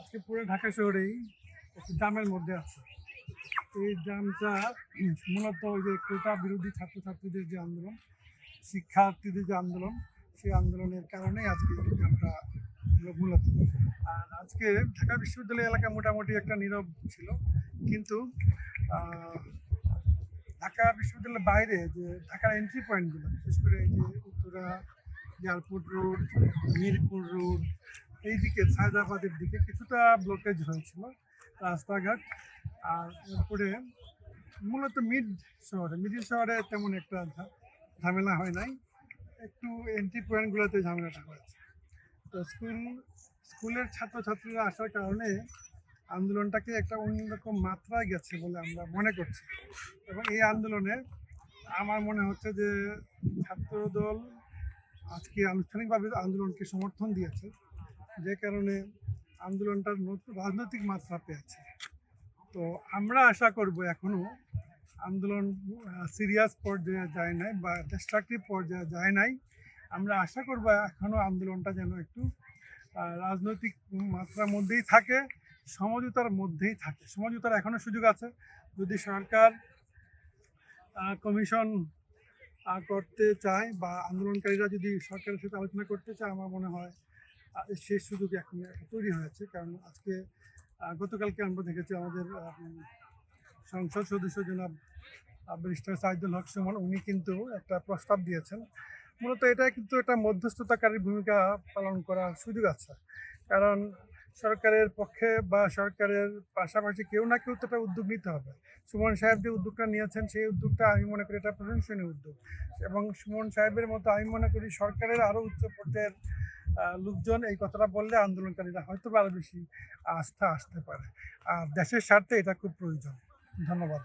আজকে পুরো ঢাকা শহরেই একটি জামের মধ্যে আছে। এই জামটা মূলত ওই যে কোটা বিরোধী ছাত্রছাত্রীদের যে আন্দোলন, শিক্ষার্থীদের যে আন্দোলন, সেই আন্দোলনের কারণেই আজকে এই জামটা মূলত। আর আজকে ঢাকা বিশ্ববিদ্যালয় এলাকা মোটামুটি একটা নীরব ছিল, কিন্তু আহ, ঢাকা বিশ্ববিদ্যালয়ের বাইরে যে ঢাকার এন্ট্রি পয়েন্টগুলো, বিশেষ করে এই যে Uttara, airport road, Mirpur road, এইদিকে সায়দাবাদের দিকে কিছুটা ব্লকেজ হয়েছিল রাস্তাঘাট। আর এরপরে মূলত মিডিল শহরে তেমন একটা ঝামেলা হয় নাই, একটু এন্ট্রি পয়েন্টগুলোতে ঝামেলাটা হয়েছে। তো স্কুলের ছাত্রছাত্রীরা আসার কারণে আন্দোলনটাকে একটা অন্যরকম মাত্রায় গেছে বলে আমরা মনে করছি। এবং এই আন্দোলনে আমার মনে হচ্ছে যে ছাত্রদল আজকে আনুষ্ঠানিকভাবে আন্দোলনকে সমর্থন দিয়েছে, যে কারণে আন্দোলনটার নতুন রাজনৈতিক মাত্রা পেয়েছে। তো আমরা আশা করব এখনো আন্দোলন সিরিয়াস পর্যায়ে যায় নাই বা ডিস্ট্রাকটিভ পর্যায়ে যায় নাই। আমরা আশা করব এখনো আন্দোলনটা যেন একটু রাজনৈতিক মাত্রার মধ্যেই থাকে, সমঝোতার মধ্যেই থাকে। সমঝোতার এখনো সুযোগ আছে, যদি সরকার কমিশন করতে চায় বা আন্দোলনকারীরা যদি সরকারের সাথে আলোচনা করতে চায়, আমার মনে হয় সেই সুযোগ এখন তৈরি হয়েছে। কারণ আজকে গতকালকে আমরা দেখেছি আমাদের সংসদ সদস্য জনাব ব্যারিস্টার সাইদুল হক সুমন, উনি কিন্তু একটা প্রস্তাব দিয়েছেন। মূলত এটা কিন্তু একটা মধ্যস্থতাকারীর ভূমিকা পালন করার সুযোগ আছে। কারণ সরকারের পক্ষে বা সরকারের পাশাপাশি কেউ না কেউ তো একটা উদ্যোগ নিতে হবে। সুমন সাহেব যে উদ্যোগটা নিয়েছেন, সেই উদ্যোগটা আমি মনে করি এটা প্রশংসনীয় উদ্যোগ। এবং সুমন সাহেবের মতো আমি মনে করি সরকারের আরও উচ্চ পর্যায়ের লোকজন এই কথাটা বললে আন্দোলনকারীরা হয়তো আরও বেশি আস্থা আসতে পারে। আর দেশের স্বার্থে এটা খুব প্রয়োজন। ধন্যবাদ।